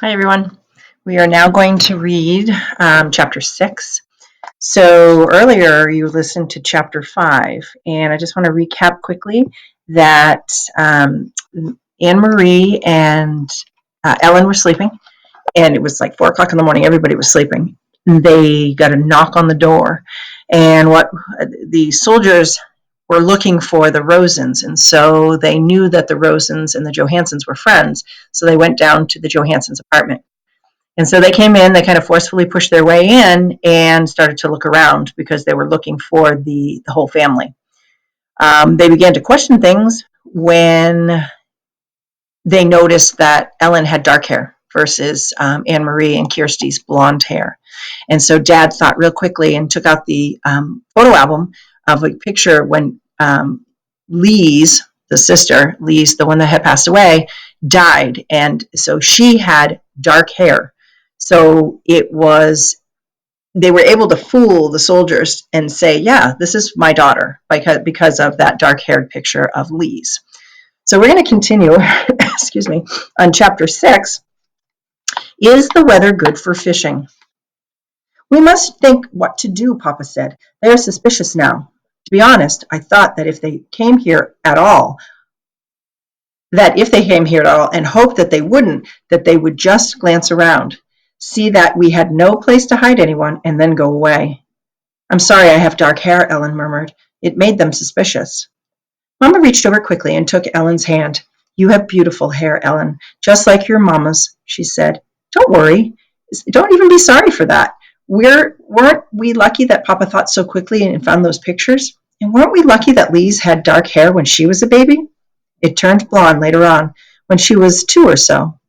Hi, everyone. We are now going to read chapter 6. So earlier you listened to chapter 5, and I just want to recap quickly that Anne-Marie and Ellen were sleeping, and it was like 4 o'clock in the morning. Everybody was sleeping. And they got a knock on the door, and what the soldiers were looking for the Rosens, and so they knew that the Rosens and the Johansons were friends, so they went down to the Johansons' apartment. And so they came in, they kind of forcefully pushed their way in and started to look around because they were looking for the whole family. They began to question things when they noticed that Ellen had dark hair versus Anne-Marie and Kirsty's blonde hair. And so Dad thought real quickly and took out the photo album of a picture when Lise, the sister, Lise, the one that had passed away, died. And so she had dark hair. So they were able to fool the soldiers and say, yeah, this is my daughter, because of that dark-haired picture of Lise. So we're going to continue, excuse me, on chapter 6. Is the weather good for fishing? We must think what to do, Papa said. They are suspicious now. To be honest, I thought that if they came here at all and hoped that they wouldn't, that they would just glance around, see that we had no place to hide anyone, and then go away. I'm sorry I have dark hair, Ellen murmured. It made them suspicious. Mama reached over quickly and took Ellen's hand. You have beautiful hair, Ellen, just like your mama's, she said. Don't worry. Don't even be sorry for that. Weren't we lucky that Papa thought so quickly and found those pictures? And weren't we lucky that Lise had dark hair when she was a baby? It turned blonde later on, when she was 2 or so.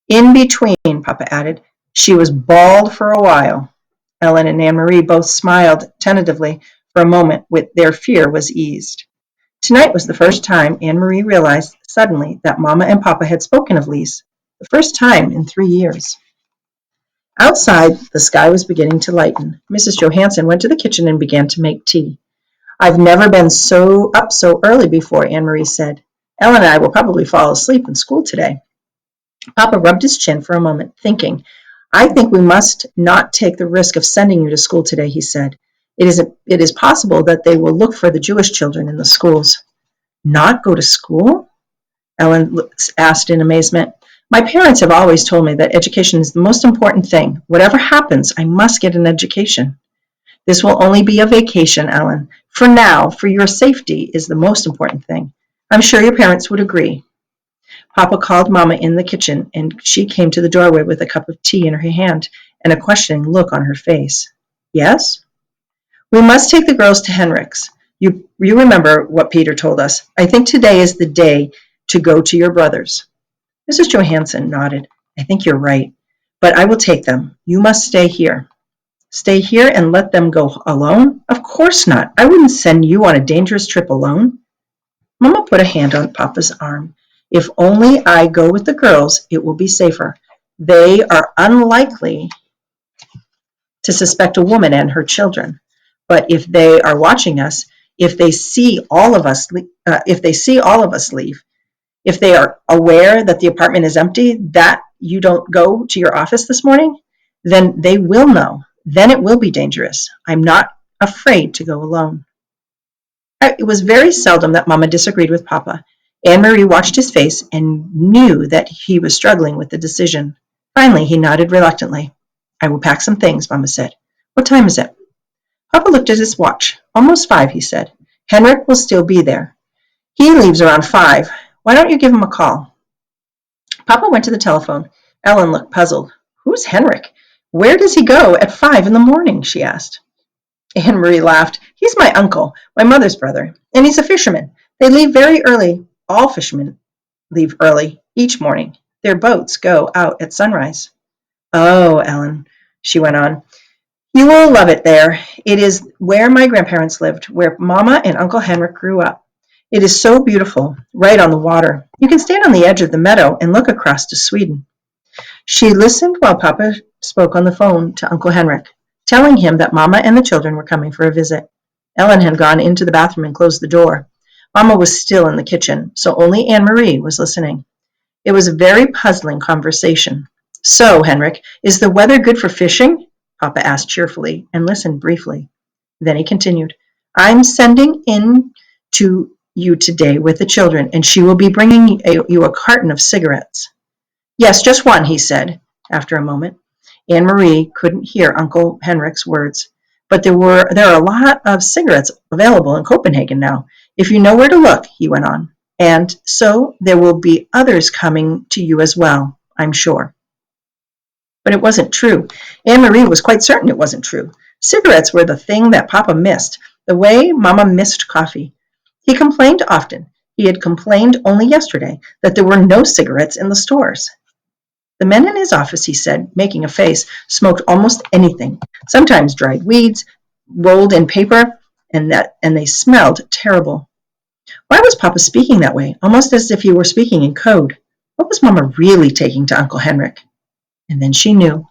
In between, Papa added, she was bald for a while. Ellen and Anne-Marie both smiled tentatively for a moment. Their fear was eased. Tonight was the first time Anne-Marie realized suddenly that Mama and Papa had spoken of Lise, the first time in 3 years. Outside, the sky was beginning to lighten. Mrs. Johansen went to the kitchen and began to make tea. I've never been up so early before, Anne-Marie said. Ellen and I will probably fall asleep in school today. Papa rubbed his chin for a moment, thinking. I think we must not take the risk of sending you to school today, he said. It is possible that they will look for the Jewish children in the schools. Not go to school? Ellen asked in amazement. My parents have always told me that education is the most important thing. Whatever happens, I must get an education. This will only be a vacation, Ellen. For now, for your safety is the most important thing. I'm sure your parents would agree. Papa called Mama in the kitchen, and she came to the doorway with a cup of tea in her hand and a questioning look on her face. Yes? We must take the girls to Henrik's. You remember what Peter told us. I think today is the day to go to your brothers. Mrs. Johansen nodded. I think you're right. But I will take them. You must stay here. Stay here and let them go alone? Of course not. I wouldn't send you on a dangerous trip alone. Mama put a hand on Papa's arm. If only I go with the girls, it will be safer. They are unlikely to suspect a woman and her children. But if they are watching us, if they see all of us leave, if they are aware that the apartment is empty, that you don't go to your office this morning, then they will know. Then it will be dangerous. I'm not afraid to go alone. It was very seldom that Mama disagreed with Papa. Anne-Marie watched his face and knew that he was struggling with the decision. Finally, he nodded reluctantly. I will pack some things, Mama said. What time is it? Papa looked at his watch. Almost 5, he said. Henrik will still be there. He leaves around 5. Why don't you give him a call? Papa went to the telephone. Ellen looked puzzled. Who's Henrik? Where does he go at 5 in the morning? She asked. Anne-Marie laughed. He's my uncle, my mother's brother, and he's a fisherman. They leave very early. All fishermen leave early each morning. Their boats go out at sunrise. Oh, Ellen, she went on. You will love it there. It is where my grandparents lived, where Mama and Uncle Henrik grew up. It is so beautiful, right on the water. You can stand on the edge of the meadow and look across to Sweden. She listened while Papa spoke on the phone to Uncle Henrik, telling him that Mama and the children were coming for a visit. Ellen had gone into the bathroom and closed the door. Mama was still in the kitchen, so only Anne-Marie was listening. It was a very puzzling conversation. So, Henrik, is the weather good for fishing? Papa asked cheerfully and listened briefly. Then he continued, I'm sending in to you today with the children, and she will be bringing you a carton of cigarettes. Yes, just one, he said, after a moment. Anne-Marie couldn't hear Uncle Henrik's words, but there are a lot of cigarettes available in Copenhagen now, if you know where to look, he went on. And so there will be others coming to you as well, I'm sure. But it wasn't true. Anne-Marie was quite certain it wasn't true. Cigarettes were the thing that Papa missed, the way Mama missed coffee. He complained often. He had complained only yesterday that there were no cigarettes in the stores. The men in his office, he said, making a face, smoked almost anything, sometimes dried weeds, rolled in paper, and they smelled terrible. Why was Papa speaking that way, almost as if he were speaking in code? What was Mama really taking to Uncle Henrik? And then she knew.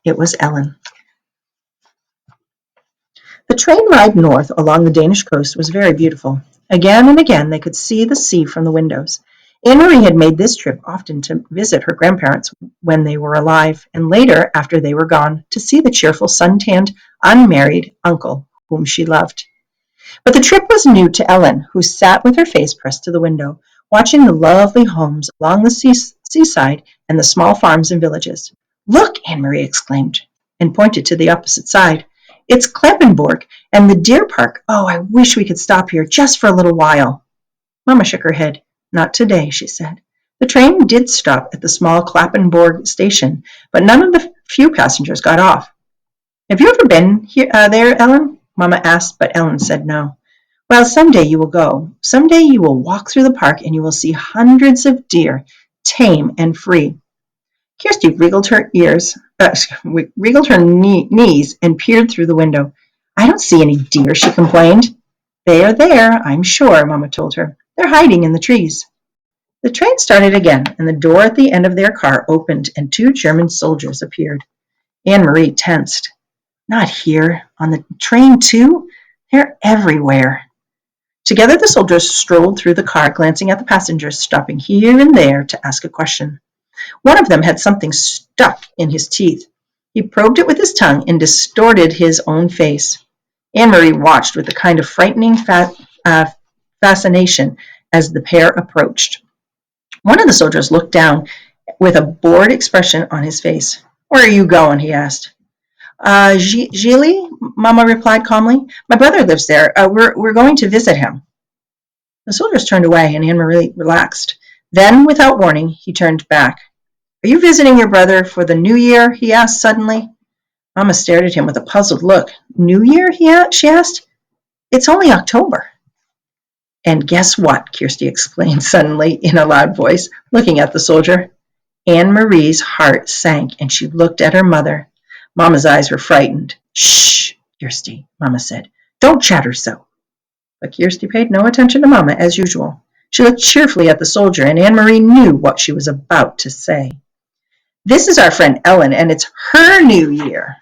It was Ellen. The train ride north along the Danish coast was very beautiful. Again and again they could see the sea from the windows. Anne-Marie had made this trip often to visit her grandparents when they were alive, and later, after they were gone, to see the cheerful, sun-tanned, unmarried uncle whom she loved. But the trip was new to Ellen, who sat with her face pressed to the window, watching the lovely homes along the seaside and the small farms and villages. Look, Anne-Marie exclaimed, and pointed to the opposite side. It's Klempenborg and the deer park. Oh, I wish we could stop here just for a little while. Mamma shook her head. Not today, she said. The train did stop at the small Kleppenborg station, but none of the few passengers got off. Have you ever been there, Ellen? Mamma asked, but Ellen said no. Well, someday you will go. Someday you will walk through the park and you will see hundreds of deer, tame and free. Kirsty wriggled her knees and peered through the window. I don't see any deer, she complained. They are there, I'm sure, Mamma told her. They're hiding in the trees. The train started again, and the door at the end of their car opened, and two German soldiers appeared. Anne-Marie tensed. Not here. On the train, too? They're everywhere. Together the soldiers strolled through the car, glancing at the passengers, stopping here and there to ask a question. One of them had something stuck in his teeth. He probed it with his tongue and distorted his own face. Anne-Marie watched with a kind of frightening fascination as the pair approached. One of the soldiers looked down with a bored expression on his face. Where are you going? He asked. Gilly, Mama replied calmly. My brother lives there. We're going to visit him. The soldiers turned away, and Anne-Marie relaxed. Then, without warning, he turned back. Are you visiting your brother for the New Year? He asked suddenly. Mama stared at him with a puzzled look. New Year? She asked. It's only October. And guess what? Kirsty explained suddenly in a loud voice, looking at the soldier. Anne-Marie's heart sank, and she looked at her mother. Mama's eyes were frightened. Shh, Kirsty, Mama said. Don't chatter so. But Kirsty paid no attention to Mama, as usual. She looked cheerfully at the soldier, and Anne-Marie knew what she was about to say. This is our friend Ellen, and it's her New Year.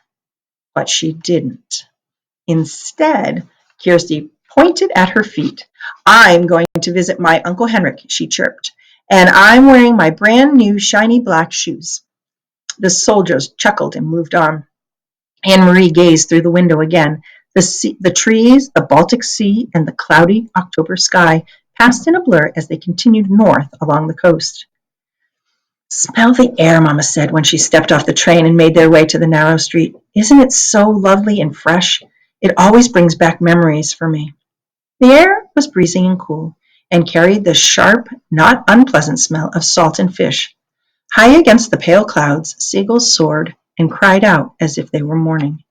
But she didn't. Instead, Kirsty pointed at her feet. I'm going to visit my Uncle Henrik, she chirped, and I'm wearing my brand new shiny black shoes. The soldiers chuckled and moved on. Anne-Marie gazed through the window again. The trees, the Baltic Sea, and the cloudy October sky passed in a blur as they continued north along the coast. Smell the air, Mama said when she stepped off the train and made their way to the narrow street. Isn't it so lovely and fresh? It always brings back memories for me. The air was breezy and cool, and carried the sharp, not unpleasant smell of salt and fish. High against the pale clouds, seagulls soared and cried out as if they were mourning.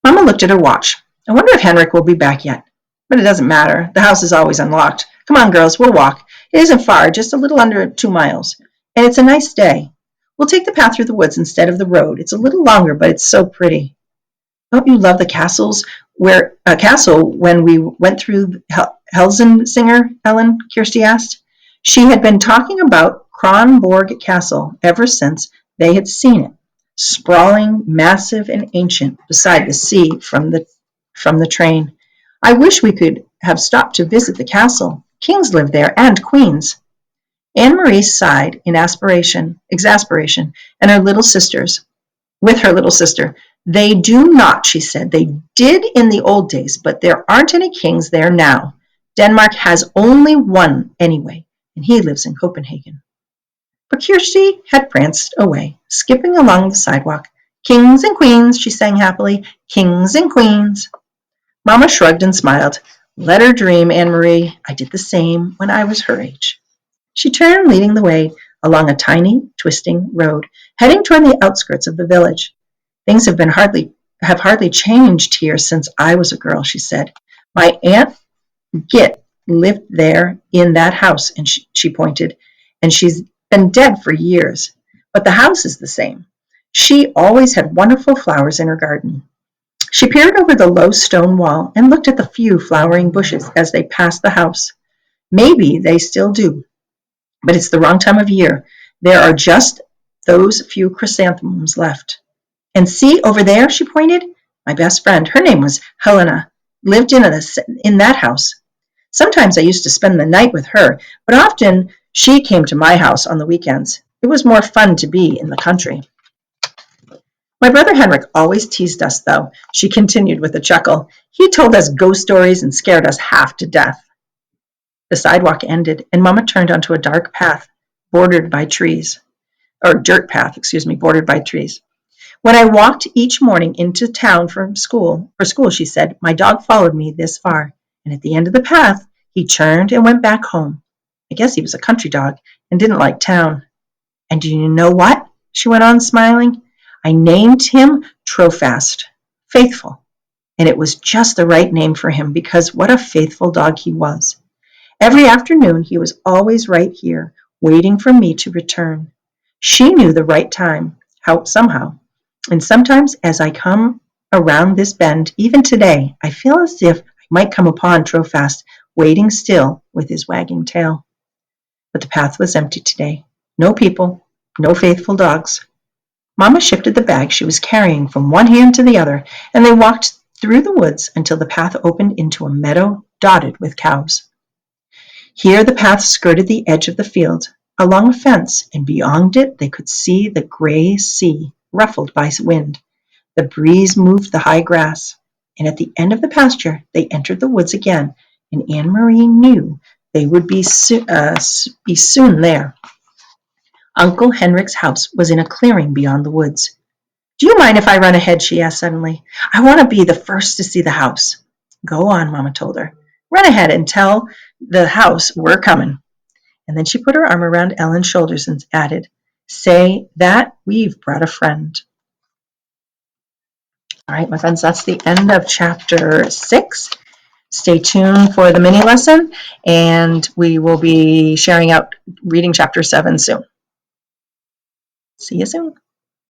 Mama looked at her watch. I wonder if Henrik will be back yet. But it doesn't matter. The house is always unlocked. Come on, girls, we'll walk. It isn't far, just a little under 2 miles. And it's a nice day. We'll take the path through the woods instead of the road. It's a little longer, but it's so pretty. Don't you love the castle when we went through Helsensinger, Ellen? Kirsty asked. She had been talking about Kronborg Castle ever since they had seen it, sprawling, massive, and ancient beside the sea from the train. I wish we could have stopped to visit the castle. Kings lived there, and queens. Anne-Marie sighed in exasperation, and her little sisters, with her little sister. They do not, she said. They did in the old days, but there aren't any kings there now. Denmark has only one anyway, and he lives in Copenhagen. But Kirsty had pranced away, skipping along the sidewalk. Kings and queens, she sang happily. Kings and queens. Mamma shrugged and smiled. Let her dream, Anne-Marie. I did the same when I was her age. She turned, leading the way along a tiny, twisting road, heading toward the outskirts of the village. Things have hardly changed here since I was a girl, she said. My aunt Git lived there in that house, and she pointed, and she's been dead for years. But the house is the same. She always had wonderful flowers in her garden. She peered over the low stone wall and looked at the few flowering bushes as they passed the house. Maybe they still do, but it's the wrong time of year. There are just those few chrysanthemums left. And see, over there, she pointed. My best friend, her name was Helena, lived in that house. Sometimes I used to spend the night with her, but often she came to my house on the weekends. It was more fun to be in the country. My brother Henrik always teased us, though, she continued with a chuckle. He told us ghost stories and scared us half to death. The sidewalk ended, and Mamma turned onto a dark path bordered by trees, or dirt path, bordered by trees. When I walked each morning into town for school, she said, my dog followed me this far, and at the end of the path, he turned and went back home. I guess he was a country dog and didn't like town. And do you know what? She went on, smiling. I named him Trofast, faithful, and it was just the right name for him because what a faithful dog he was. Every afternoon, he was always right here, waiting for me to return. She knew the right time, somehow. And sometimes as I come around this bend, even today, I feel as if I might come upon Trofast waiting still with his wagging tail. But the path was empty today. No people, no faithful dogs. Mamma shifted the bag she was carrying from one hand to the other, and they walked through the woods until the path opened into a meadow dotted with cows. Here the path skirted the edge of the field, along a fence, and beyond it they could see the gray sea, ruffled by wind. The breeze moved the high grass, and at the end of the pasture they entered the woods again, and Anne-Marie knew they would be soon there. Uncle Henrik's house was in a clearing beyond the woods. Do you mind if I run ahead? She asked suddenly. I want to be the first to see the house. Go on, Mamma told her. Run ahead and tell the house we're coming. And then she put her arm around Ellen's shoulders and added, say that we've brought a friend. All right, my friends, that's the end of chapter 6. Stay tuned for the mini lesson, and we will be sharing out reading chapter 7 soon. See you soon.